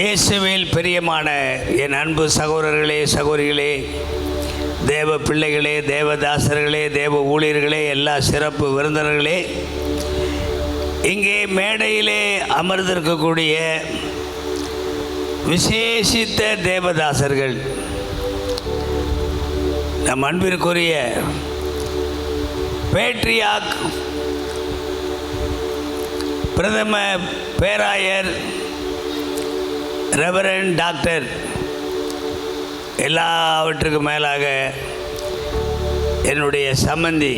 இயேசுவில் பிரியமான என் அன்பு சகோதரர்களே, சகோதரிகளே, தேவ பிள்ளைகளே, தேவதாசர்களே, தேவ ஊழியர்களே, எல்லா சிறப்பு விருந்தினர்களே, இங்கே மேடையிலே அமர்ந்திருக்கக்கூடிய விசேஷித்த தேவதாசர்கள், நம் அன்பிற்குரிய பேட்ரியாக் பிரதம பேராயர் ரெவரண்ட் டாக்டர், எல்லாவற்றுக்கும் மேலாக என்னுடைய சம்பந்தி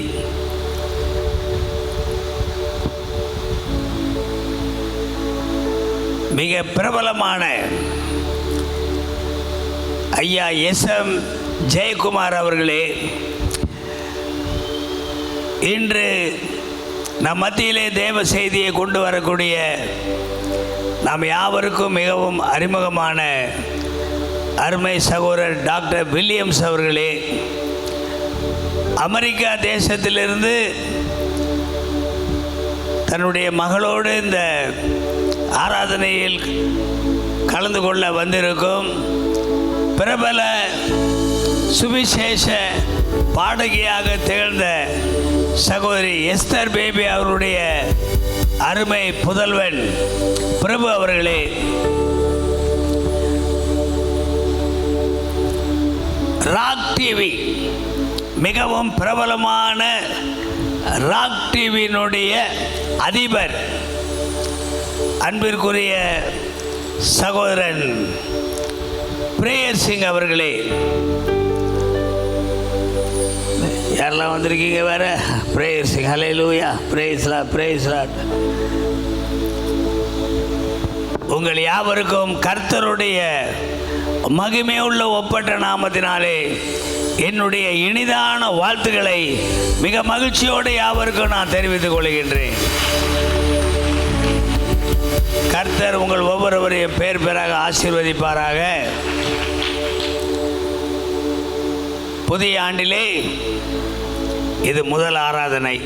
மிக பிரபலமான ஐயா எஸ்.எம். ஜெயக்குமார் அவர்களே, இன்று நம் மத்தியிலே தேவ செய்தியை கொண்டு வரக்கூடிய நாம் யாவருக்கும் மிகவும் அறிமுகமான அருமை சகோதரர் டாக்டர் வில்லியம்ஸ் அவர்களே, அமெரிக்கா தேசத்திலிருந்து தன்னுடைய மகளோடு இந்த ஆராதனையில் கலந்து கொள்ள வந்திருக்கும் பிரபல சுவிசேஷ பாடகியாக திகழ்ந்த சகோதரி எஸ்தர் பேபி அவருடைய அருமை புதல்வன் பிரபு அவர்களே, ராக் டிவி மிகவும் பிரபலமான ராக் டிவியினுடைய அதிபர் அன்பிற்குரிய சகோதரன் பிரேயர் சிங் அவர்களே, யாரெல்லாம் வந்திருக்கீங்க வேற? பிரேயர் சிங், ஹல்லேலூயா, பிரைஸ் லார்ட், பிரைஸ் லார்ட். உங்கள் யாவருக்கும் கர்த்தருடைய மகிமையுள்ள ஒப்பற்ற நாமத்தினாலே என்னுடைய இனிதான வாழ்த்துக்களை மிக மகிழ்ச்சியோடு யாவருக்கும் நான் தெரிவித்துக் கொள்கின்றேன். கர்த்தர் உங்கள் ஒவ்வொருவரையும் பேர் பேராக ஆசீர்வதிப்பாராக. புதிய ஆண்டிலே இது முதல் ஆராதனை.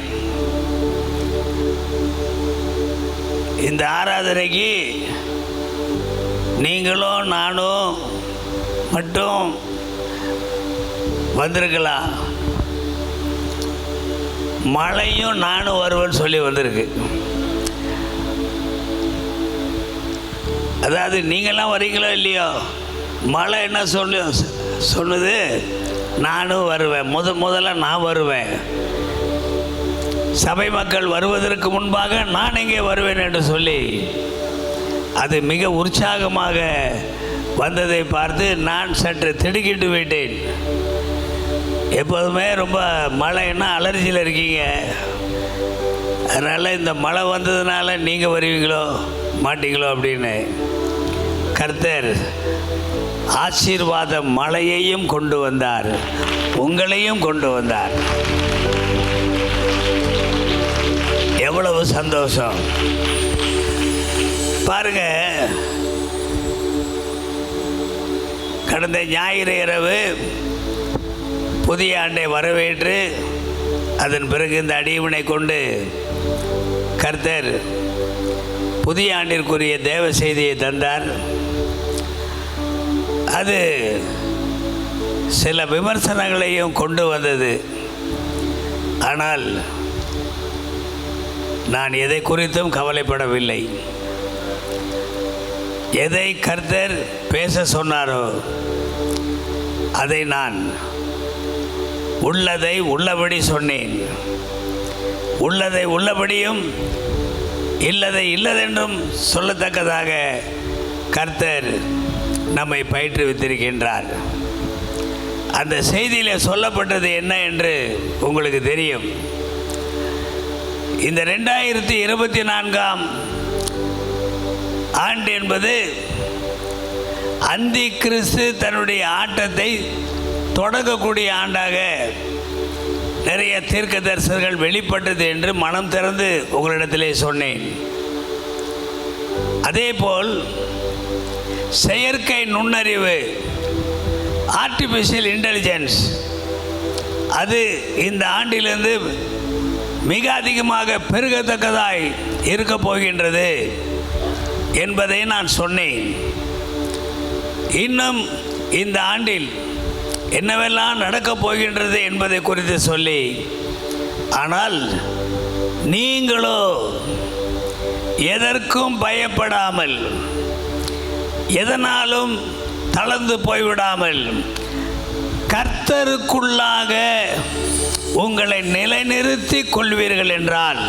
இந்த ஆராதனைக்கு நீங்களும் நானும் மட்டும் வந்திருக்கலாம், மழையும் நானும் வருவேன்னு சொல்லி வந்திருக்கு. அதாவது நீங்களாம் வரீங்களோ இல்லையோ, மழை என்ன சொன்னது, நானும் வருவேன், முதல்ல நான் வருவேன். சபை மக்கள் வருவதற்கு முன்பாக நான் எங்கே வருவேன் என்று சொல்லி அது மிக உற்சாகமாக வந்ததை பார்த்து நான் சற்று திடுக்கிட்டு விட்டேன். எப்போதுமே ரொம்ப மழைன்னா அலர்ஜியில் இருக்கீங்க, அதனால் இந்த மழை வந்ததுனால நீங்கள் வருவீங்களோ மாட்டீங்களோ அப்படின்னு கர்த்தர் ஆசீர்வாத மழையையும் கொண்டு வந்தார், உங்களையும் கொண்டு வந்தார். எவ்வளவு சந்தோஷம் பாருங்க. கடந்த ஞாயிறு இரவு புதிய ஆண்டை வரவேற்று அதன் பிறகு இந்த அடியவனை கொண்டு கர்த்தர் புதிய ஆண்டிற்குரிய தேவ செய்தியை தந்தார். அது சில விமர்சனங்களையும் கொண்டு வந்தது. ஆனால் நான் எதை குறித்தும் கவலைப்படவில்லை. எதை கர்த்தர் பேச சொன்னாரோ அதை நான் உள்ளதை உள்ளபடி சொன்னேன். உள்ளதை உள்ளபடியும் இல்லதை இல்லதென்றும் சொல்லத்தக்கதாக கர்த்தர் நம்மை பயிற்றுவித்திருக்கின்றார். அந்த செய்தியில் சொல்லப்பட்டது என்ன என்று உங்களுக்கு தெரியும். இந்த 2024ஆம் ஆண்டு என்பது அந்தி கிறிஸ்து தன்னுடைய ஆட்டத்தை தொடங்கக்கூடிய ஆண்டாக நிறைய தீர்க்க தரிசனங்கள் வெளிப்பட்டது என்று மனம் திறந்து உங்களிடத்திலே சொன்னேன். அதேபோல் செயற்கை நுண்ணறிவு, ஆர்டிஃபிஷியல் இன்டெலிஜென்ஸ், அது இந்த ஆண்டிலிருந்து மிக அதிகமாக பெருகத்தக்கதாய் இருக்க போகின்றது என்பதை நான் சொன்னேன். இன்னும் இந்த ஆண்டில் என்னவெல்லாம் நடக்கப் போகின்றது என்பதை குறித்து சொல்லி, ஆனால் நீங்களோ எதற்கும் பயப்படாமல், எதனாலும் தளர்ந்து போய்விடாமல், கர்த்தருக்குள்ளாக உங்களை நிலைநிறுத்தி கொள்வீர்கள் என்றால்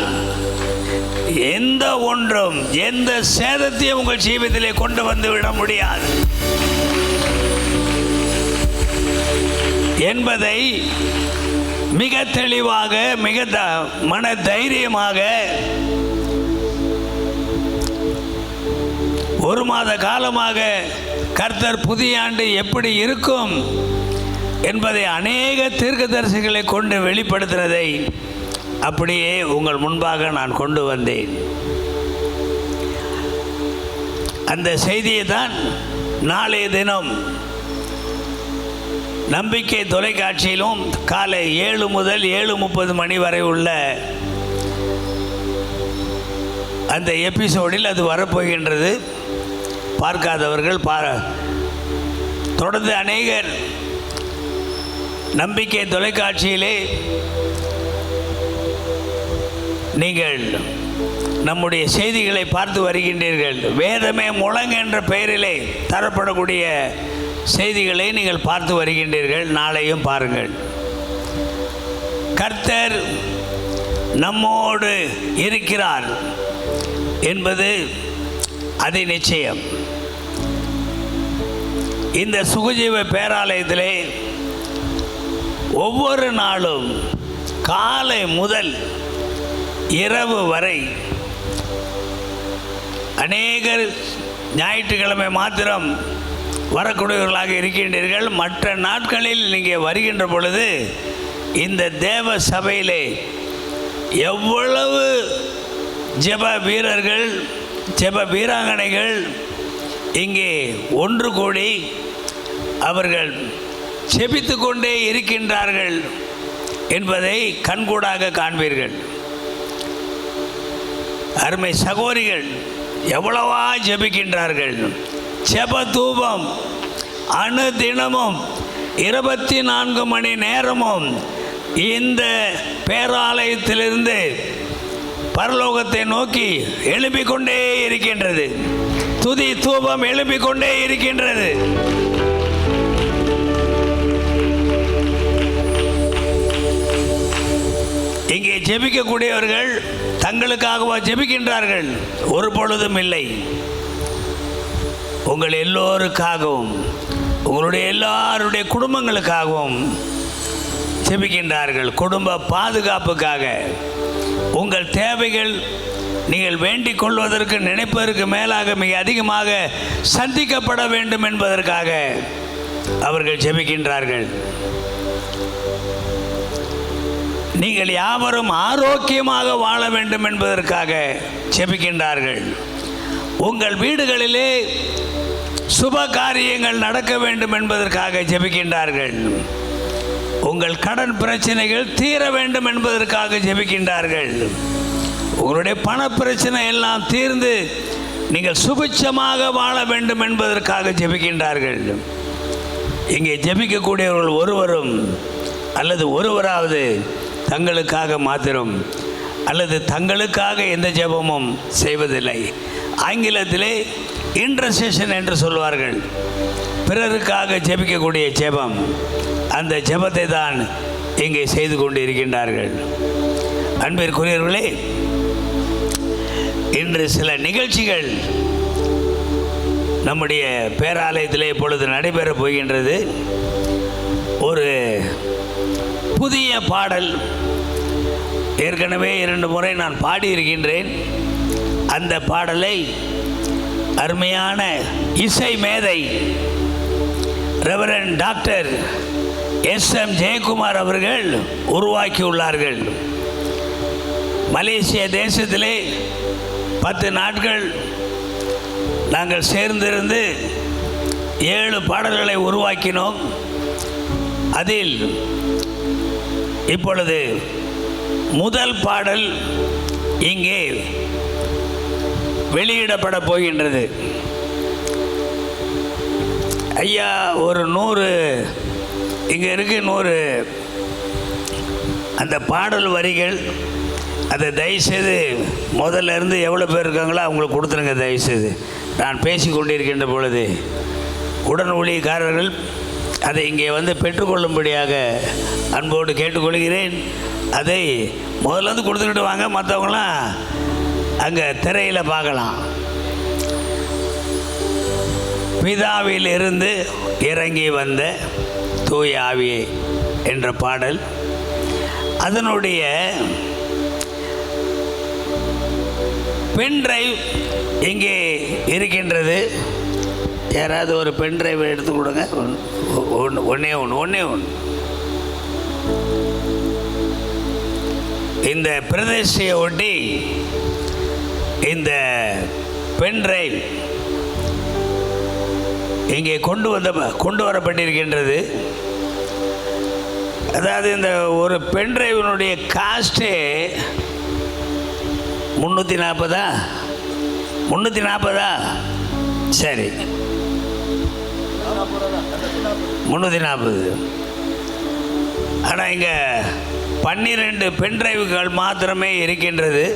எந்த ஒன்றும் எந்த சேதத்தையும் உங்கள் ஜீவிதத்திலே கொண்டு வந்து விட முடியாது என்பதை மிக தெளிவாக, மிக மன தைரியமாக ஒரு மாத காலமாக கர்த்தர் புதிய ஆண்டு எப்படி இருக்கும் என்பதை அநேக தீர்க்கதரிசிகளை கொண்டு வெளிப்படுத்தினதை அப்படியே உங்கள் முன்பாக நான் கொண்டு வந்தேன். அந்த செய்தியை தான் நாளைய தினம் நம்பிக்கை தொலைக்காட்சியிலும் காலை 7 முதல் 7:30 மணி வரை உள்ள அந்த எபிசோடில் அது வரப்போகின்றது. பார்க்காதவர்கள் தொடர்ந்து அநேகர் நம்பிக்கை தொலைக்காட்சியிலே நீங்கள் நம்முடைய செய்திகளை பார்த்து வருகின்றீர்கள். வேதமே முழங்கு என்ற பெயரிலே தரப்படக்கூடிய செய்திகளை நீங்கள் பார்த்து வருகின்றீர்கள். நாளையும் பாருங்கள். கர்த்தர் நம்மோடு இருக்கிறார் என்பது அது நிச்சயம். இந்த சுகஜீவ பேராலயத்திலே ஒவ்வொரு நாளும் காலை முதல் இரவு வரை அநேகர் ஞாயிற்றுக்கிழமை மாத்திரம் வரக்கூடியவர்களாக இருக்கின்றீர்கள். மற்ற நாட்களில் நீங்கள் வருகின்ற பொழுது இந்த தேவ சபையிலே எவ்வளவு ஜெப வீரர்கள், ஜெப வீராங்கனைகள் இங்கே ஒன்று கூடி அவர்கள் செபித்து கொண்டே இருக்கின்றார்கள் என்பதை கண்கூடாக காண்பீர்கள். அருமை சகோதரிகள் எவ்வளவா ஜெபிக்கின்றார்கள். ஜெப தூபம் அனுதினமும் 24 மணி நேரமும் இந்த பேராலயத்திலிருந்து பரலோகத்தை நோக்கி எழுப்பிக் கொண்டே இருக்கின்றது. துதி தூபம் எழுப்பிக் கொண்டே இருக்கின்றது. இங்கே ஜெபிக்கக்கூடியவர்கள் தங்களுக்காகவா ஜெபிக்கின்றார்கள்? ஒரு பொழுதும் இல்லை. உங்கள் எல்லோருக்காகவும், உங்களுடைய எல்லாருடைய குடும்பங்களுக்காகவும் ஜெபிக்கின்றார்கள். குடும்ப பாதுகாப்புக்காக, உங்கள் தேவைகள் நீங்கள் வேண்டிக் கொள்வதற்கு நினைப்பதற்கு மேலாக மிக அதிகமாக சந்திக்கப்பட வேண்டும் என்பதற்காக அவர்கள் ஜெபிக்கின்றார்கள். நீங்கள் யாவரும் ஆரோக்கியமாக வாழ வேண்டும் என்பதற்காக ஜெபிக்கின்றார்கள். உங்கள் வீடுகளிலே சுப காரியங்கள் நடக்க வேண்டும் என்பதற்காக ஜெபிக்கின்றார்கள். உங்கள் கடன் பிரச்சனைகள் தீர வேண்டும் என்பதற்காக ஜெபிக்கின்றார்கள். உங்களுடைய பண பிரச்சனை எல்லாம் தீர்ந்து நீங்கள் சுபிட்சமாக வாழ வேண்டும் என்பதற்காக ஜெபிக்கின்றார்கள். இங்கே ஜெபிக்கக்கூடியவர்கள் ஒருவரும் அல்லது ஒருவராவது தங்களுக்காக மாத்திரம் அல்லது தங்களுக்காக எந்த ஜெபமும் செய்வதில்லை. ஆங்கிலத்திலே இன்டர்செஷன் என்று சொல்வார்கள். பிறருக்காக ஜெபிக்கக்கூடிய ஜெபம், அந்த ஜெபத்தை தான் இங்கே செய்து கொண்டு இருக்கின்றார்கள். அன்பிற்குரியவர்களே, இன்று சில நிகழ்ச்சிகள் நம்முடைய பேராலயத்திலே இப்பொழுது நடைபெறப் போகின்றது. ஒரு புதிய பாடல் ஏற்கனவே 2 முறை நான் பாடியிருக்கின்றேன். அந்த பாடலை அருமையான இசை மேதை ரெவரண்ட் டாக்டர் SM ஜெயக்குமார் அவர்கள் உருவாக்கியுள்ளார்கள். மலேசிய தேசத்திலே 10 நாட்கள் நாங்கள் சேர்ந்திருந்து 7 பாடல்களை உருவாக்கினோம். அதில் இப்பொழுது முதல் பாடல் இங்கே வெளியிடப்பட போகின்றது. ஐயா ஒரு 100 இங்கே இருக்கு 100 அந்த பாடல் வரிகள், அதை தயவுசெய்து முதல்ல இருந்து எவ்வளோ பேர் இருக்காங்களோ அவங்களுக்கு கொடுத்துருங்க. தயவுசெய்து நான் பேசி கொண்டிருக்கின்ற பொழுது உடன் ஊழியக்காரர்கள் அதை இங்கே வந்து பெற்றுக்கொள்ளும்படியாக அன்போடு கேட்டுக்கொள்கிறேன். அதை முதல்ல வந்து கொடுத்துக்கிட்டு வாங்க, மற்றவங்களாம் அங்கே திரையில் பார்க்கலாம். பிதாவில் இருந்து இறங்கி வந்த தூய ஆவியே என்ற பாடல், அதனுடைய பென்ட்ரைவ் இங்கே இருக்கின்றது. யாராவது ஒரு பென்ட்ரைவ் எடுத்து கொடுங்க. ஒன்றே ஒன்று. இந்த பிரதேசத்தை ஒட்டி இந்த பென்ட்ரைவ் இங்கே கொண்டு வரப்பட்டிருக்கின்றது. அதாவது இந்த ஒரு பென்ட்ரைவினுடைய காஸ்ட்டே 340 சரி 340. ஆனால் இங்கே 12 பென்ட்ரைவுகள் மாத்திரமே இருக்கின்றது.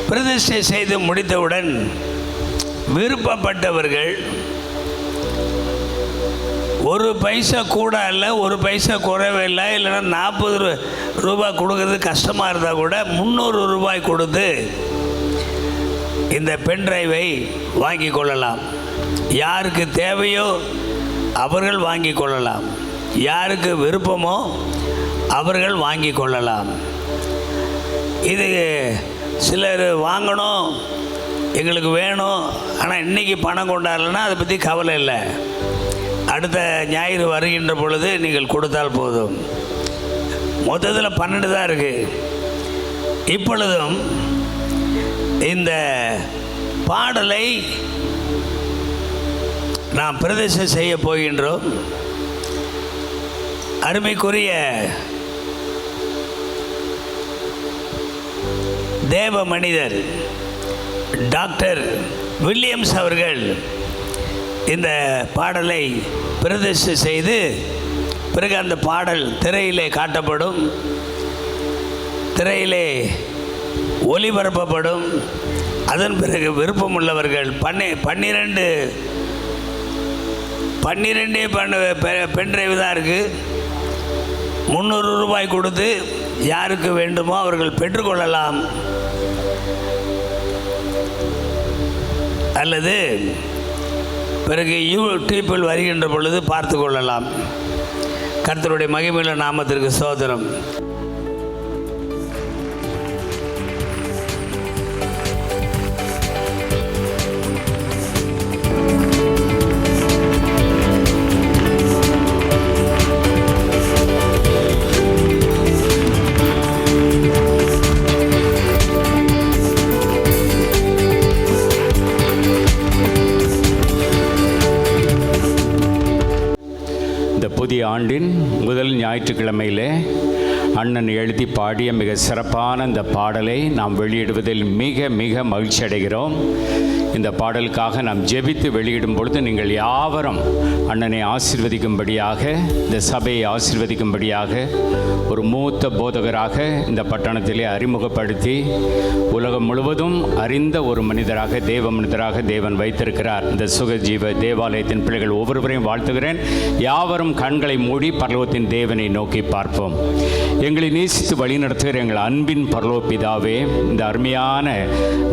பிரதிஷ்டை செய்து முடித்தவுடன் விருப்பப்பட்டவர்கள் ஒரு பைசா கூட இல்லை, ஒரு பைசா குறைவே இல்லை, இல்லைன்னா 40 ரூபாய் கொடுக்கறது கஷ்டமாக இருந்தால் கூட 300 ரூபாய் கொடுத்து இந்த பென்ட்ரைவை வாங்கி கொள்ளலாம். யாருக்கு தேவையோ அவர்கள் வாங்கி கொள்ளலாம், யாருக்கு விருப்பமோ அவர்கள் வாங்கி கொள்ளலாம். இது சிலர் வாங்கணும், எங்களுக்கு வேணும், ஆனால் இன்றைக்கி பணம் கொண்டாடலைன்னா அதை பற்றி கவலை இல்லை. அடுத்த ஞாயிறு வருகின்ற பொழுது நீங்கள் கொடுத்தால் போதும். மொத்தத்தில் 12 தான் இருக்குது. இப்பொழுதும் இந்த பாடலை நாம் பிரதிஷ்டை செய்ய போகின்றோம். அருமைக்குரிய தேவ மனிதர் டாக்டர் வில்லியம்ஸ் அவர்கள் இந்த பாடலை பிரதிஷ்டை செய்து பிறகு அந்த பாடல் திரையிலே காட்டப்படும், திரையிலே ஒளிபரப்பப்படும். அதன் பிறகு விருப்பமுள்ளவர்கள் 12 பென்ட்ரைவ் தான் இருக்குது. 300 ரூபாய் கொடுத்து யாருக்கு வேண்டுமோ அவர்கள் பெற்றுக்கொள்ளலாம். அல்லது பிறகு யூடியூப்பில் வருகின்ற பொழுது பார்த்து கொள்ளலாம். கர்த்தருடைய மகிமையுள்ள நாமத்திற்கு ஸ்தோத்திரம். புதிய ஆண்டின் முதல் ஞாயிற்றுக்கிழமையிலே அண்ணன் எழுதி பாடிய மிக சிறப்பான இந்த பாடலை நாம் வெளியிடுவதில் மிக மிக மகிழ்ச்சி அடைகிறோம். இந்த பாடலுக்காக நாம் ஜெபித்து வெளியிடும் பொழுது நீங்கள் யாவரும் அண்ணனை ஆசீர்வதிக்கும்படியாக, இந்த சபையை ஆசீர்வதிக்கும்படியாக ஒரு மூத்த போதகராக இந்த பட்டணத்திலே அறிமுகப்படுத்தி உலகம் முழுவதும் அறிந்த ஒரு மனிதராக, தேவ மனிதராக தேவன் வைத்திருக்கிறார். இந்த சுகஜீவ தேவாலயத்தின் பிள்ளைகள் ஒவ்வொருவரையும் வாழ்த்துகிறேன். யாவரும் கண்களை மூடி பரலோகத்தின் தேவனை நோக்கி பார்ப்போம். எங்களை நேசித்து வழிநடத்துகிற எங்கள் அன்பின் பரலோக பிதாவே, இந்த அருமையான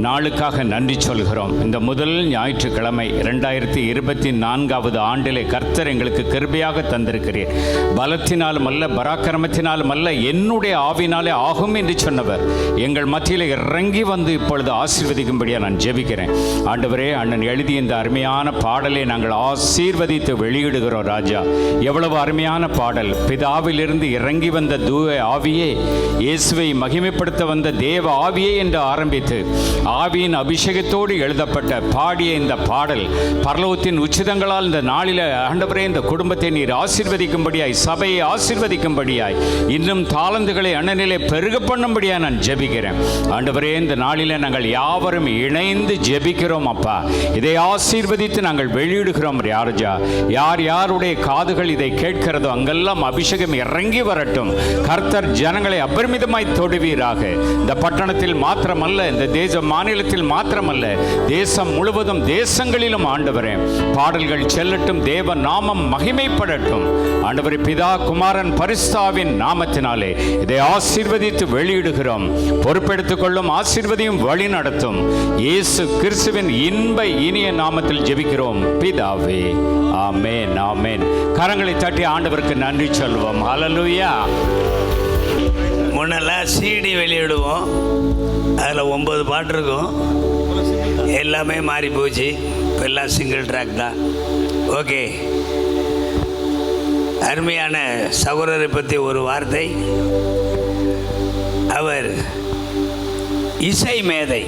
நாளுக்காக நன்றி சொல்கிறோம். இந்த முதல் ஞாயிற்றுக்கிழமை 2024 ஆண்டிலே கர்த்தர் எங்களுக்கு கிருபையாக தந்திருக்கிறீர். பலத்தினாலும் அல்ல, பராக்கிரமத்தினாலும் அல்ல, என்னுடைய ஆவினாலே ஆகும் என்று சொன்னவர் எங்கள் மத்தியில் இறங்கி வந்து இப்பொழுது ஆசீர்வதிக்கும்படியாக நான் ஜெபிக்கிறேன். ஆண்டவரே, அண்ணன் எழுதிய இந்த அருமையான பாடலை நாங்கள் ஆசீர்வதித்து வெளியிடுகிறோம். ராஜா, எவ்வளவு அருமையான பாடல்! பிதாவிலிருந்து இறங்கி வந்த தூய ஆவியே, இயேசுவை மகிமைப்படுத்த வந்த தேவ ஆவியே என்று ஆரம்பித்து ஆவியின் அபிஷேகத்தோடு எழுதப்பட்ட வெளிப்பட்ட பாடிய இந்த பாடல் பரலோகத்தின் உச்சிதங்களால் இந்த நாளில் ஆண்டவரே இந்த குடும்பத்தை நீர் ஆசீர்வதிக்கும்படியாய், சபையை ஆசீர்வதிக்கும்படியாய், இன்னும் தாளந்துகளை அண்ணனிலே பெருக பண்ணும்படியாய் நான் ஜெபிக்கிறேன். ஆண்டவரே, இந்த நாளில் நாங்கள் யாவரும் இணைந்து ஜெபிக்கிறோம் அப்பா. இதை ஆசீர்வதித்து நாங்கள் வெளியிடுகிறோம் ராஜா. யார் யாருடைய காதுகள் இதை கேட்கிறதோ அங்கெல்லாம் அபிஷேகம் இறங்கி வரட்டும். கர்த்தர் ஜனங்களை அபரிமிதமாய் தொடுவீராக. இந்த பட்டணத்தில் மாத்திரமல்ல, இந்த தேச மாநிலத்தில் மாத்திரமல்ல, தேசம் முழுவதும் தேசங்களிலும் ஆண்டவரே பாடல்கள் செல்லட்டும். தேவ நாமம் மகிமைப்படட்டும். ஆண்டவரே, பிதா குமாரன் பரிசுத்தாவின் நாமத்தினாலே இதை ஆசீர்வதித்து வெளியிடுகிறோம். பொறுப்பெடுத்துக் கொள்ளும், ஆசீர்வதியும், வழி நடத்தும். இயேசு கிறிஸ்துவின் இன்ப இனிய நாமத்தில் ஜெபிக்கிறோம் பிதாவே. ஆமென், ஆமென். கரங்களை தட்டி ஆண்டவருக்கு நன்றி சொல்வோம். ஹல்லேலூயா. முன்னெல்லாம் சிடி வெளியிடுவோம், அதில் 9 பாட்டு இருக்கும். எல்லாமே மாறி போச்சு. இப்போ எல்லாம் சிங்கிள் ட்ராக் தான். ஓகே, அருமையான சகோதரரை பற்றி ஒரு வார்த்தை. அவர் இசை மேதை.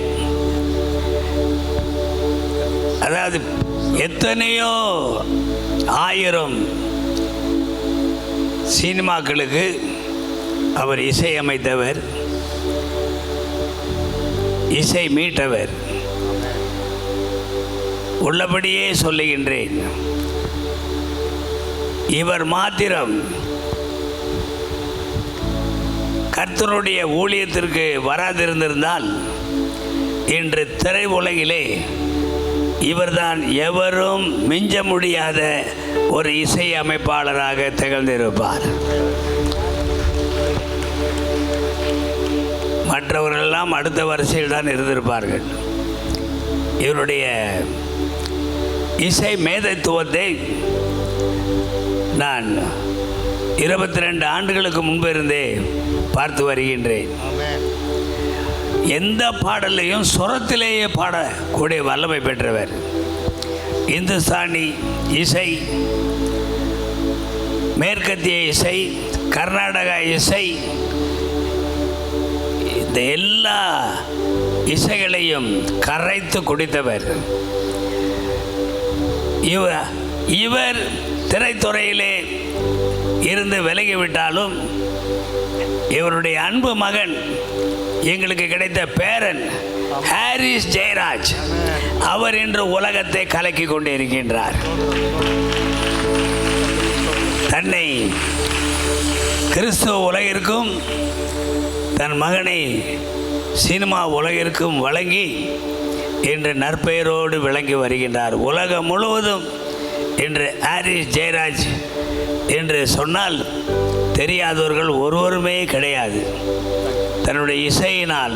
அதாவது எத்தனையோ 1000 சினிமாக்களுக்கு அவர் இசையமைத்தவர், இசை மீட்டவர். உள்ளபடியே சொல்லுகின்றேன், இவர் மாத்திரம் கர்த்தருடைய ஊழியத்திற்கு வராதிருந்திருந்தால் இன்று திரை உலகிலே இவர்தான் எவரும் மிஞ்ச முடியாத ஒரு இசை அமைப்பாளராக திகழ்ந்திருப்பார். மற்றவர்களெல்லாம் அடுத்த வரிசையில் தான் இருந்திருப்பார்கள். இவருடைய இசை மேதைத்துவத்தை நான் 22 ஆண்டுகளுக்கு முன்பு இருந்தே பார்த்து வருகின்றேன். எந்த பாடலையும் சுரத்திலேயே பாடக்கூடிய வல்லமை பெற்றவர். இந்துஸ்தானி இசை, மேற்கத்திய இசை, கர்நாடகா இசை, இந்த எல்லா இசைகளையும் கரைத்து குடித்தவர். இவர் திரைத்துறையிலே இருந்து விலகிவிட்டாலும் இவருடைய அன்பு மகன், எங்களுக்கு கிடைத்த பேரன் ஹாரிஸ் ஜெயராஜ், அவர் இன்று உலகத்தை கலக்கி கொண்டு இருக்கின்றார். தன்னை கிறிஸ்துவ உலகிற்கும் தன் மகனை சினிமா உலகிற்கும் வழங்கி இன்று நற்பெயரோடு விளங்கி வருகின்றார். உலகம் முழுவதும் இன்று ஹாரிஸ் ஜெயராஜ் என்று சொன்னால் தெரியாதவர்கள் ஒருவருமே கிடையாது. தன்னுடைய இசையினால்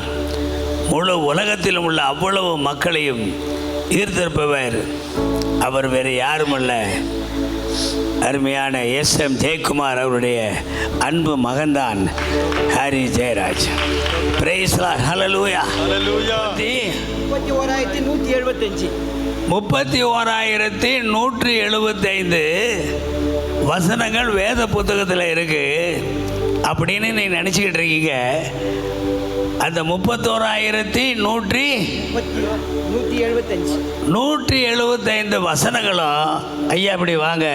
முழு உலகத்திலும் உள்ள அவ்வளவு மக்களையும் ஈர்த்திருப்பவர் அவர் வேறு யாருமல்ல, அருமையான SM ஜெயக்குமார் அவருடைய அன்பு மகன்தான் Harris Jayaraj. Praise Lord. Hallelujah. 31,175 வசனங்கள் வேத புத்தகத்தில் இருக்கு அப்படின்னு நீ நினச்சிக்கிட்டு இருக்கீங்க. அந்த 31,175 வசனங்களும் ஐயா அப்படி வாங்க,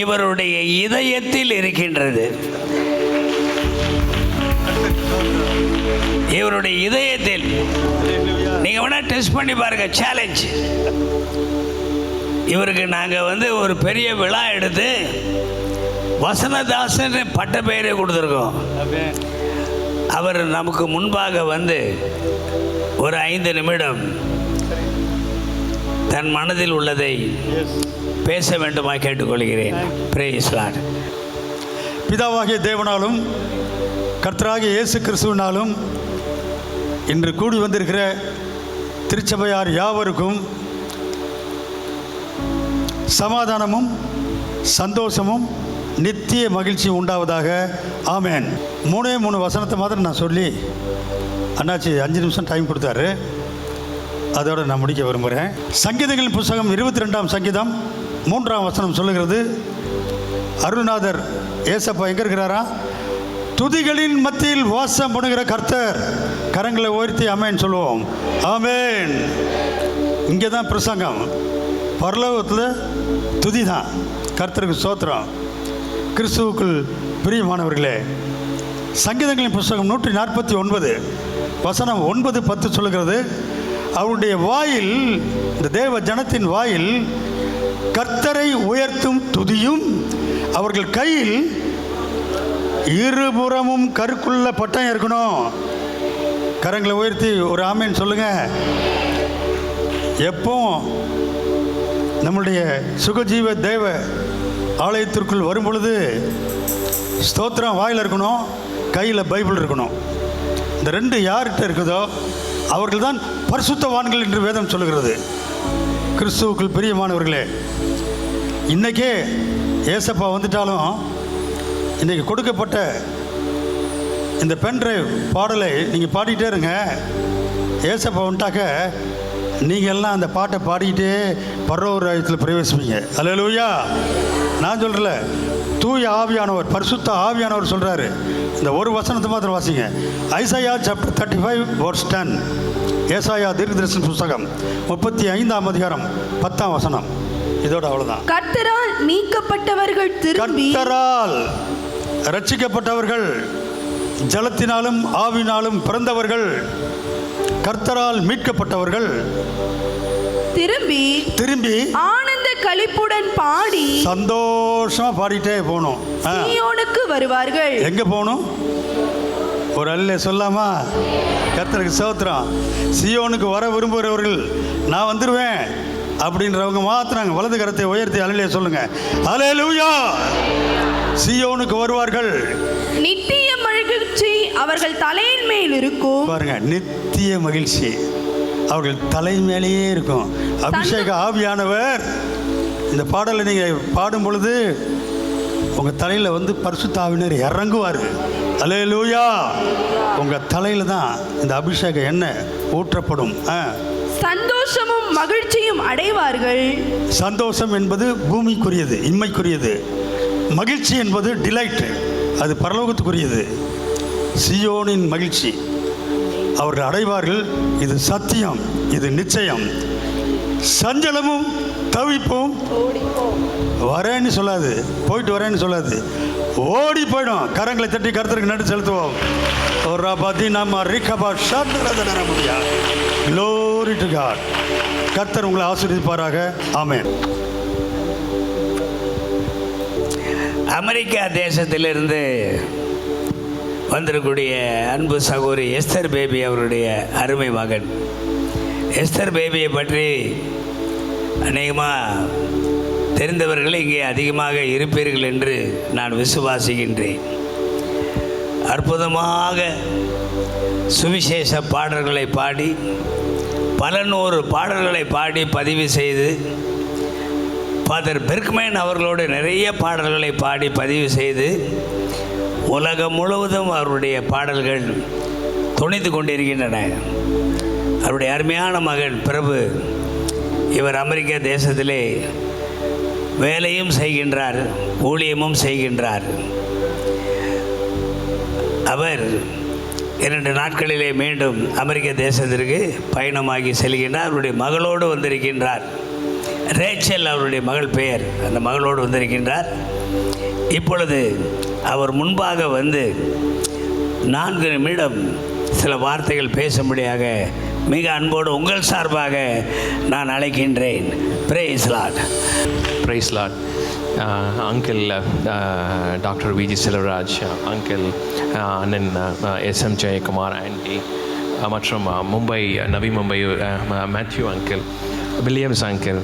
இவருடைய இதயத்தில் இருக்கின்றது. இவருடைய இதயத்தில் நீங்க வேணா டெஸ்ட் பண்ணி பாருங்க. சேலஞ்ச். இவருக்கு நாங்கள் ஒரு பெரிய விழா எடுத்து வசனதாசன் பட்ட பெயரை கொடுத்துருக்கோம். அவர் நமக்கு முன்பாக ஒரு 5 நிமிடம் தன் மனதில் உள்ளதை பேச வேண்டுமா கேட்டுக்கொள்கிறேன். Praise lord. பிதாவாகிய தேவனாலும் கர்த்தராகிய இயேசு கிறிஸ்துவினாலும் இன்று கூடி வந்திருக்கிற திருச்சபையார் யாவருக்கும் சமாதானமும் சந்தோஷமும் நித்திய மகிழ்ச்சி உண்டாவதாக. ஆமேன். 3 வசனத்தை மாத்திரம் நான் சொல்லி, அண்ணாச்சி 5 நிமிஷம் டைம் கொடுத்தாரு, அதோடு நான் முடிக்க விரும்புகிறேன். சங்கீதங்களின் புஸ்தகம் 22ஆம் சங்கீதம் 3ஆம் வசனம் சொல்லுகிறது, அருள்நாதர் ஏசப்பா எங்கே இருக்கிறாரா? துதிகளின் மத்தியில் வாசம் பண்ணுகிற கர்த்தர். கரங்களை உயர்த்தி ஆமேன் சொல்லுவோம். ஆமேன். இங்கே தான் பிரசங்கம், பரலோகத்தில் துதி தான். கர்த்தருக்கு ஸ்தோத்திரம். கிறிஸ்துவுக்குள் பிரியமானவர்களே, சங்கீதங்களின் புஸ்தகம் 149 வசனம் 9-10 சொல்லுகிறது, அவருடைய வாயில், இந்த தேவ ஜனத்தின் வாயில் கர்த்தரை உயர்த்தும் துதியும், அவர்கள் கையில் இருபுறமும் கருக்குள்ள பட்டம் இருக்கணும். கரங்களை உயர்த்தி ஒரு ஆமேன் சொல்லுங்க. எப்போ நம்முடைய சுகஜீவ தேவ ஆலயத்திற்குள் வரும் பொழுது ஸ்தோத்திரம் வாயில் இருக்கணும், கையில் பைபிள் இருக்கணும். இந்த ரெண்டு யார்கிட்ட இருக்குதோ அவர்கள் தான் பரிசுத்தவான்கள் என்று வேதம் சொல்லுகிறது. கிறிஸ்துவுக்குள் பிரியமானவர்களே, இன்றைக்கே ஏசப்பா வந்துட்டாலும் இன்றைக்கி கொடுக்கப்பட்ட இந்த பென்ட்ரைவ் பாடலை நீங்கள் பாடிக்கிட்டே இருங்க. ஏசப்பா வந்துட்டாக்க நீங்கள் எல்லாம் அந்த பாட்டை பாடிக்கிட்டே பரலோக ராஜ்யத்தில் பிரவேசிப்பீங்க. அல்லேலூயா. நான் சொல்கிறல, தூய ஆவியானவர், பரிசுத்த ஆவியானவர் சொல்கிறாரு. இந்த ஒரு வசனத்தை மாத்திரம் வாசிங்க. Isaiah chapter 35:10. ஏசாயா தீர்க்கதரிசன புஸ்தகம் 35ஆம் அதிகாரம் 10ஆம் வசனம். இதோட அவ்வளோதான். கர்த்தரால் மீட்கப்பட்டவர்கள் திரும்பி, கர்த்தரால் ரட்சிக்கப்பட்டவர்கள், ஜலத்தினாலும் ஆவினாலும் பிறந்தவர்கள், கர்த்தரால் மீட்கப்பட்டவர்கள் திரும்பி ஆனந்த களிப்புடன் பாடி சந்தோஷமா பாடிட்டே போகணும். சீயோனுக்கு வருவார்கள். எங்க போகணும்? ஒரு அல்ல சொல்லாமா? கர்த்தருக்கு ஸ்தோத்திரம். சீயோனுக்கு வர விரும்புகிறவர்கள், நான் வந்துடுவேன் அப்படின்றவங்க மாத்திரம் வலது கரத்தை உயர்த்தி அல்லையே சொல்லுங்க. அல்லேலூயா. சீயோனுக்கு வருவார்கள். நித்திய மகிழ்ச்சி அவர்கள் தலையின் மேல் இருக்கும். பாருங்க, நித்திய மகிழ்ச்சி அவர்கள் தலை மேலேயே இருக்கும். அபிஷேக ஆவியானவர் இந்த பாடலை நீங்கள் பாடும் பொழுது உங்கள் தலையில் வந்து பரிசுத்த ஆவியானவர் இறங்குவார். அல்லேலூயா. உங்கள் தலையில் தான் இந்த அபிஷேக எண்ணெய் ஊற்றப்படும். சந்தோஷமும் மகிழ்ச்சியும் அடைவார்கள். சந்தோஷம் என்பது பூமிக்குரியது, இம்மைக்குரியது. மகிழ்ச்சி என்பது டிலைட், அது பரலோகத்துக்குரியது. சியோனின் மகிழ்ச்சி அவர்கள் அடைவார்கள். இது சத்தியம், இது நிச்சயம். சஞ்சலமும் தவிப்பும் வரேன்னு சொல்லாது, போயிட்டு வரேன்னு சொல்லாது, ஓடி போயிடும். கரங்களை தட்டி கர்த்தருக்கு நன்றி செலுத்துவோம். Glory to God. கர்த்தர் உங்களை ஆசீர்வதிப்பாராக. ஆமென். அமெரிக்கா தேசத்திலிருந்து வந்திருக்கக்கூடிய அன்பு சகோதரி எஸ்தர் பேபி அவருடைய அருமை மகன். எஸ்தர் பேபியை பற்றி அநேகமாக தெரிந்தவர்கள் இங்கே அதிகமாக இருப்பீர்கள் என்று நான் விசுவாசிக்கின்றேன். அற்புதமாக சுவிசேஷ பாடல்களை பாடி, பல நூறு பாடல்களை பாடி பதிவு செய்து, ஃபாதர் பெர்க்மேன் அவர்களோடு நிறைய பாடல்களை பாடி பதிவு செய்து, உலகம் முழுவதும் அவருடைய பாடல்கள் துணித்து கொண்டிருக்கின்றன. அவருடைய அருமையான மகன் பிரபு, இவர் அமெரிக்க தேசத்திலே வேலையும் செய்கின்றார், ஊழியமும் செய்கின்றார். அவர் 2 நாட்களிலே மீண்டும் அமெரிக்க தேசத்திற்கு பயணமாகி செல்கின்றார். அவருடைய மகளோடு வந்திருக்கின்றார். ரேச்சல் அவருடைய மகள் பெயர். அந்த மகளோடு வந்திருக்கின்றார். இப்பொழுது அவர் முன்பாக வந்து 4 நிமிடம் சில வார்த்தைகள் பேசும்படியாக மிக அன்போடு உங்கள் சார்பாக நான் அழைக்கின்றேன். Praise Lord. Praise Lord. Uncle doctor Viji Selvaraj, uncle அண்ணன் எஸ்எம் ஜெயக்குமார் ஆண்டி, மற்றும் Mumbai Navi Mumbai Mathew uncle, Williams uncle,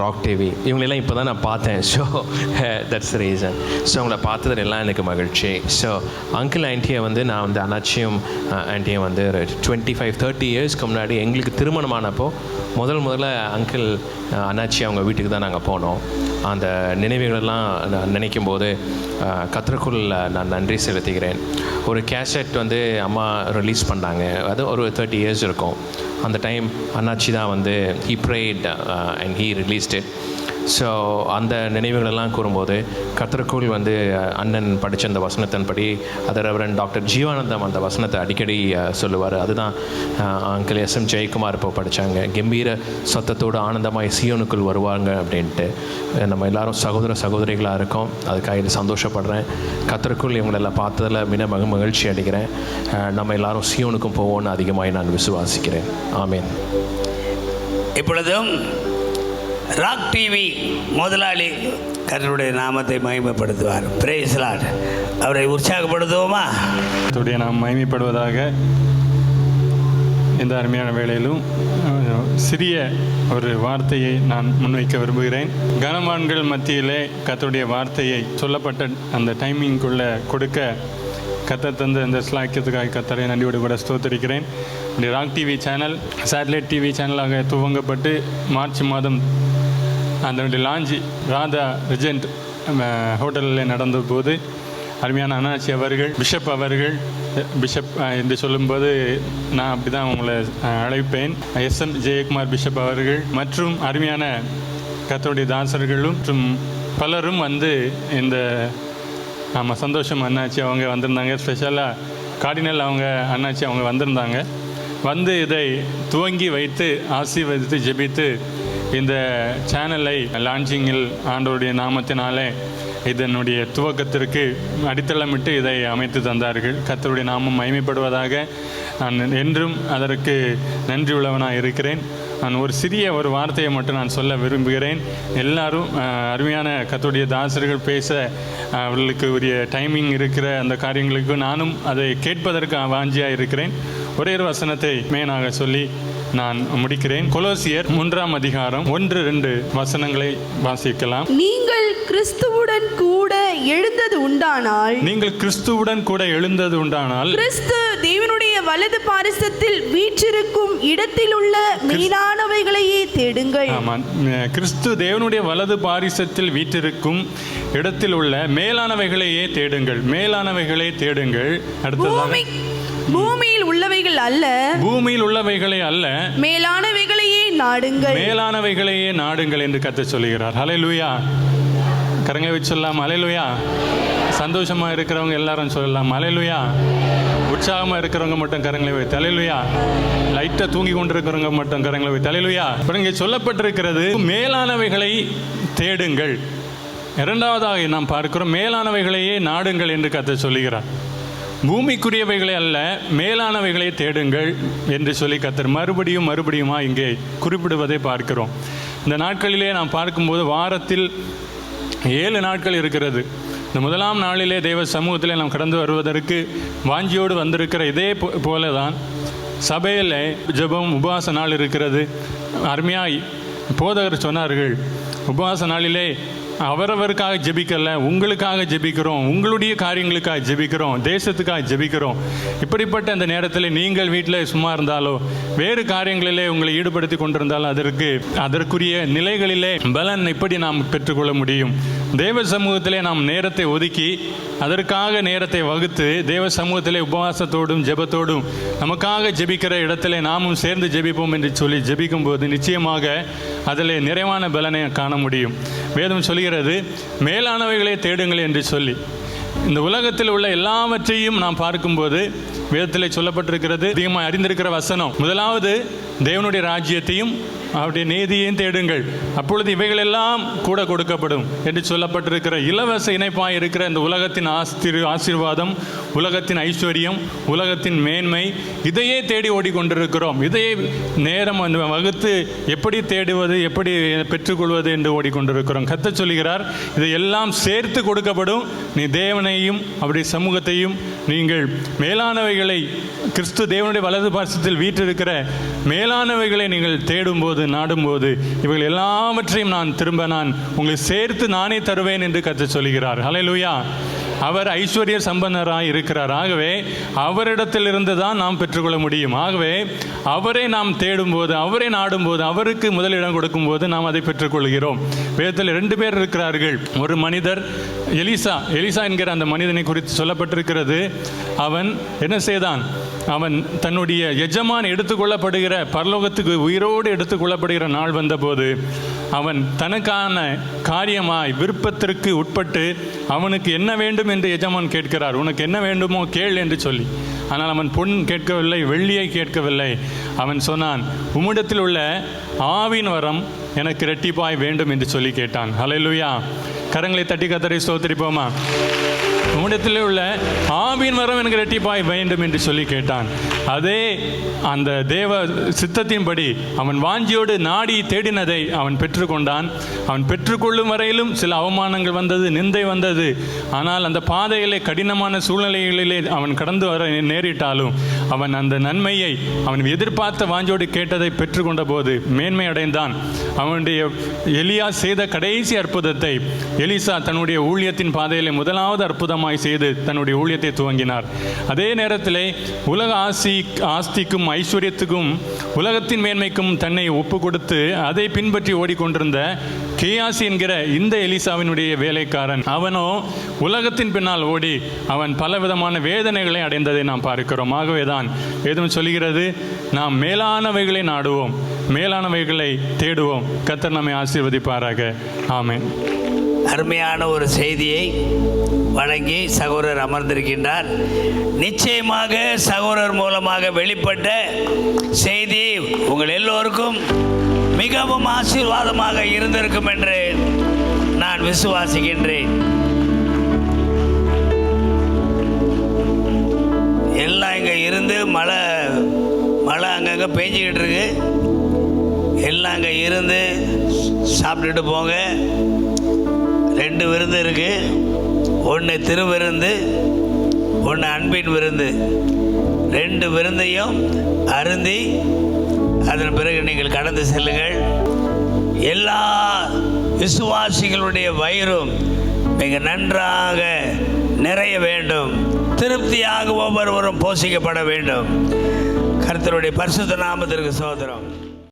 Rock TV, இவங்களெல்லாம் இப்போ தான் நான் பார்த்தேன். So that's the reason. ஸோ அவங்கள பார்த்ததில் எல்லாம் எனக்கு மகிழ்ச்சி. ஸோ அங்கிள் ஆண்டியை வந்து நான் வந்து அண்ணாச்சியும் ஆண்டியும் வந்து 25-30 இயர்ஸ்க்கு முன்னாடி எங்களுக்கு திருமணமானப்போ முதல்ல அங்கிள் அண்ணாச்சி அவங்க வீட்டுக்கு தான் நாங்கள் போனோம். அந்த நினைவுகளெல்லாம் நான் நினைக்கும் போது கர்த்தருக்குள் நான் நன்றி செலுத்துகிறேன். ஒரு கேசட் வந்து அம்மா ரிலீஸ் பண்ணாங்க, அது ஒரு 30 இயர்ஸ் இருக்கும். அந்த டைம் அண்ணாச்சி தான் வந்து he prayed and he released it. So அந்த நினைவுகளெல்லாம் கூறும்போது கர்த்தருக்குள் வந்து அண்ணன் படித்த அந்த வசனத்தின்படி அது ரெவரண்ட் டாக்டர் ஜீவானந்தம் அந்த வசனத்தை அடிக்கடி சொல்லுவார். அதுதான் அங்கிள் SM ஜெயக்குமார் இப்போ படித்தாங்க, கம்பீர சத்தத்தோடு ஆனந்தமாய் சியோனுக்குள் வருவாங்க அப்படின்ட்டு. நம்ம எல்லாரும் சகோதர சகோதரிகளாக இருக்கோம், அதுக்காக சந்தோஷப்படுறேன். கர்த்தருக்குள் இவங்களெல்லாம் பார்த்ததில் மிக மகிழ்ச்சி அடைகிறேன். நம்ம எல்லாரும் சியோனுக்கும் போவோன்னு அதிகமாக நான் விசுவாசிக்கிறேன். ஆமேன். இப்பொழுதும் ராக் டிவி முதலாளி கர்த்தருடைய நாமத்தை மகிமைப்படுத்துவார். Price Lord. அவரை உற்சாகப்படுத்துவோமா? கர்த்தருடைய நாம் மகிமைப்படுவதாக. இந்த அருமையான வேளையிலும் சிறிய ஒரு வார்த்தையை நான் முன்வைக்க விரும்புகிறேன். கனவான்கள் மத்தியிலே கர்த்தருடைய வார்த்தையை சொல்லப்பட்ட அந்த டைமிங்குள்ளே கொடுக்க கர்த்தர் தந்த இந்த ஸ்லாக்கியத்துக்காக கர்த்தரை நன்றியோடு கூட ஸ்தோத்திரிக்கிறேன். இந்த Rock TV channel satellite TV சேனலாக துவங்கப்பட்டு மார்ச் மாதம் அதனுடைய லான்ச் ராதா ரிஜென்ட் ஹோட்டலில் நடந்தபோது அருமையான அண்ணாச்சி அவர்கள், பிஷப் என்று சொல்லும்போது நான் அப்படி தான் உங்களை அழைப்பேன், SM ஜெயக்குமார் பிஷப் அவர்கள் மற்றும் அருமையான கர்த்தருடைய தாசர்களும் மற்றும் பலரும் வந்து இந்த சந்தோஷம் அண்ணாச்சி அவங்க வந்திருந்தாங்க. ஸ்பெஷலாக கார்டினல் அவங்க அண்ணாச்சி அவங்க வந்திருந்தாங்க. வந்து இதை துவங்கி வைத்து ஆசீர்வதித்து ஜெபித்து இந்த சேனலை லான்ச்சிங்கில் ஆண்டவருடைய நாமத்தினாலே இதனுடைய துவக்கத்திற்கு அடித்தளமிட்டு இதை அமைத்து தந்தார்கள். கர்த்தருடைய நாமம் மகிமைப்படுவதாக. நான் என்றும் அதற்கு நன்றி உள்ளவனாக இருக்கிறேன். நான் ஒரு சிறிய ஒரு வார்த்தையை மட்டும் நான் சொல்ல விரும்புகிறேன். எல்லாரும் அருமையான கர்த்தருடைய தாசர்கள் பேச அவர்களுக்கு உரிய டைமிங் இருக்கிற அந்த காரியங்களுக்கு நானும் அதை கேட்பதற்கு வாஞ்சியாக இருக்கிறேன். ஒரே ஒரு வசனத்தை மேனாக சொல்லி நான் முடிக்கிறேன். கொலோசியர் 3ஆம் அதிகாரம் 1-2 வசனங்களை வாசிக்கலாம். நீங்கள் கிறிஸ்துவுடன் கூட எழுந்தது உண்டானால் கிறிஸ்து தேவனுடைய வலது பாரிசத்தில் வீற்றிருக்கும் இடத்தில் உள்ள மேலானவைகளையே தேடுங்கள். ஆமாம், கிறிஸ்து தேவனுடைய வலது பாரிசத்தில் வீற்றிருக்கும் இடத்தில் உள்ள மேலானவைகளையே தேடுங்கள். மேலானவைகளை தேடுங்கள். அடுத்ததாக பூமியில் உள்ளவைகள் அல்ல, பூமியில் உள்ளவைகளை அல்ல, மேலானவைகளையே நாடுங்கள். மேலானவைகளையே நாடுங்கள் என்று கர்த்தர் சொல்லுகிறார். ஹல்லேலூயா. கரங்களை வச்சு சொல்லலாம் ஹல்லேலூயா. சந்தோஷமா இருக்கிறவங்க எல்லாரும் சொல்லலாம் ஹல்லேலூயா. உற்சாகமா இருக்கிறவங்க மட்டும் கரங்களை வைத்து ஹல்லேலூயா. லைட்டா தூங்கி கொண்டிருக்கிறவங்க மட்டும் கரங்களை வைத்து ஹல்லேலூயா. இங்கே சொல்லப்பட்டிருக்கிறது மேலானவைகளை தேடுங்கள். இரண்டாவதாக நாம் பார்க்கிறோம் மேலானவைகளையே நாடுங்கள் என்று கர்த்தர் சொல்லுகிறார். பூமிக்குரியவைகளை அல்ல, மேலானவைகளை தேடுங்கள் என்று சொல்லி கர்த்தர் மறுபடியுமா இங்கே குறிப்பிடுவதை பார்க்கிறோம். இந்த நாட்களிலே நாம் பார்க்கும்போது வாரத்தில் 7 நாட்கள் இருக்கிறது. இந்த முதலாம் நாளிலே தேவ சமூகத்திலே நாம் கடந்து வருவதற்கு வாஞ்சியோடு வந்திருக்கிற இதே போல தான் சபையில் ஜெபம் உபவாச நாள் இருக்கிறது. அருமையாய் போதகர் சொன்னார்கள், உபவாச நாளிலே அவரவருக்காக ஜெபிக்கல, உங்களுக்காக ஜெபிக்கிறோம், உங்களுடைய காரியங்களுக்காக ஜெபிக்கிறோம், தேசத்துக்காக ஜெபிக்கிறோம். இப்படிப்பட்ட அந்த நேரத்தில் நீங்கள் வீட்டில் சும்மா இருந்தாலோ வேறு காரியங்களிலே உங்களை ஈடுபடுத்தி கொண்டிருந்தாலும் அதற்குரிய நிலைகளிலே பலன் இப்படி நாம் பெற்றுக்கொள்ள முடியும். தேவ சமூகத்திலே நாம் நேரத்தை ஒதுக்கி அதற்காக நேரத்தை வகுத்து தேவ சமூகத்திலே உபவாசத்தோடும் ஜெபத்தோடும் நமக்காக ஜெபிக்கிற இடத்திலே நாமும் சேர்ந்து ஜெபிப்போம் என்று சொல்லி ஜெபிக்கும் போது நிச்சயமாக அதில் நிறைவான பலனை காண முடியும். வேதம் சொல்கிறது மேலானவைகளை தேடுங்கள் என்று சொல்லி. இந்த உலகத்தில் உள்ள எல்லாவற்றையும் நாம் பார்க்கும்போது வேதத்தில் சொல்லப்பட்டிருக்கிறது, அதிகமாக அறிந்திருக்கிற வசனம், முதலாவது தேவனுடைய ராஜ்யத்தையும் அவருடைய நீதியையும் தேடுங்கள், அப்பொழுது இவைகளெல்லாம் கூட கொடுக்கப்படும் என்று சொல்லப்பட்டிருக்கிற இலவச இணைப்பாக இருக்கிற இந்த உலகத்தின் ஆசீர்வாதம், உலகத்தின் ஐஸ்வர்யம், உலகத்தின் மேன்மை, இதையே தேடி ஓடிக்கொண்டிருக்கிறோம். இதையே நேரம் வகுத்து எப்படி தேடுவது, எப்படி பெற்றுக்கொள்வது என்று ஓடிக்கொண்டிருக்கிறோம். கர்த்தர் சொல்லுகிறார், இதையெல்லாம் சேர்த்து கொடுக்கப்படும். நீ தேவனையும் அவருடைய சமூகத்தையும் நீங்கள் மேலானவைகளை, கிறிஸ்து தேவனுடைய வலது பாசத்தில் வீற்றிருக்கிற மேலானவைகளை நீங்கள் தேடும்போது நாடும்போது இவைகள் எல்லாவற்றையும் நான் உங்களுக்கு சேர்த்து நானே தருவேன் என்று கர்த்தர் சொல்கிறார். ஹல்லேலூயா. அவர் ஐஸ்வர்ய சம்பன்னராய் இருக்கிறார். ஆகவே அவரிடத்திலிருந்து தான் நாம் பெற்றுக்கொள்ள முடியும். ஆகவே அவரை நாம் தேடும்போது, அவரை நாடும்போது, அவருக்கு முதலிடம் கொடுக்கும்போது நாம் அதை பெற்றுக்கொள்கிறோம். வேதத்தில் 2 பேர் இருக்கிறார்கள். ஒரு மனிதர் எலிசா என்கிற அந்த மனிதனை குறித்து சொல்லப்பட்டிருக்கிறது. அவன் என்ன செய்தான்? அவன் தன்னுடைய எஜமான் எடுத்துக்கொள்ளப்படுகிற, பரலோகத்துக்கு உயிரோடு எடுத்துக்கொள்ளப்படுகிற நாள் வந்தபோது அவன் தனக்கான காரியமாய் விருப்பத்திற்கு உட்பட்டு அவனுக்கு என்ன வேண்டும் என்று எஜமான் கேட்கிறார். உனக்கு என்ன வேண்டுமோ கேள் என்று சொல்லி. ஆனால் அவன் பொன் கேட்கவில்லை, வெள்ளியை கேட்கவில்லை. அவன் சொன்னான், உம்மிடத்தில் உள்ள ஆவின் வரம் எனக்கு இரட்டிப்பாய் வேண்டும் என்று சொல்லி கேட்டான். ஹல்லேலூயா. கரங்களை தட்டி கர்த்தரை ஸ்தோத்திரிப்போமா? உம்மிடத்தில் உள்ள ஆவின் வரம் எனக்கு இரட்டிப்பாய் வேண்டும் என்று சொல்லி கேட்டான். அதே அந்த தேவ சித்தத்தின்படி அவன் வாஞ்சியோடு நாடி தேடினதை அவன் பெற்றுக்கொண்டான். அவன் பெற்றுக்கொள்ளும் வரையிலும் சில அவமானங்கள் வந்தது, நிந்தை வந்தது. ஆனால் அந்த பாதையிலே, கடினமான சூழ்நிலைகளிலே அவன் கடந்து வர நேரிட்டாலும் அவன் அந்த நன்மையை, அவன் எதிர்பார்த்த வாஞ்சோடு கேட்டதை பெற்றுக்கொண்ட போது மேன்மை அடைந்தான். அவனுடைய எலியா செய்த கடைசி அற்புதத்தை எலிசா தன்னுடைய ஊழியத்தின் பாதையிலே முதலாவது அற்புதமாய் செய்து தன்னுடைய ஊழியத்தை துவங்கினார். அதே நேரத்திலே உலக ஆஸ்திக்கும் ஐஸ்வர்யத்துக்கும் உலகத்தின் மேன்மைக்கும் தன்னை ஒப்பு கொடுத்து அதை பின்பற்றி ஓடிக்கொண்டிருந்த கேயாசி என்கிற இந்த எலிசாவினுடைய வேலைக்காரன், அவனோ உலகத்தின் பின்னால் ஓடி அவன் பலவிதமான வேதனைகளை அடைந்ததை நாம் பார்க்கிறோம். ஆகவேதான் வேதம் சொல்கிறது, நாம் மேலானவைகளை நாடுவோம், மேலானவைகளை தேடுவோம். கர்த்தர் நம்மை ஆசீர்வதிப்பாராக. ஆமென். அருமையான ஒரு செய்தியை வழங்கி சகோதரர் அமர்ந்திருக்கின்றார். நிச்சயமாக சகோதரர் மூலமாக வெளிப்பட்ட செய்தி உங்கள் எல்லோருக்கும் மிகவும் ஆசீர்வாதமாக இருந்திருக்கும் என்று நான் விசுவாசிக்கின்றேன். எல்லாம் இங்கே இருந்து மழை அங்கங்கே பெஞ்சிக்கிட்டு இருக்கு. எல்லாம் அங்கே இருந்து சாப்பிட்டுட்டு போங்க. 2 விருந்து இருக்கு. ஒன்று திருவிருந்து, ஒன்று அன்பின் விருந்து. 2 விருந்தையும் அருந்தி அதன் பிறகு நீங்கள் கடந்து செல்லுங்கள். எல்லா விசுவாசிகளுடைய வயிறும் மிக நன்றாக நிறைய வேண்டும். திருப்தியாக ஒவ்வொருவரும் போஷிக்கப்பட வேண்டும். கர்த்தருடைய பரிசுத்த நாமத்திற்கு ஸ்தோத்திரம்.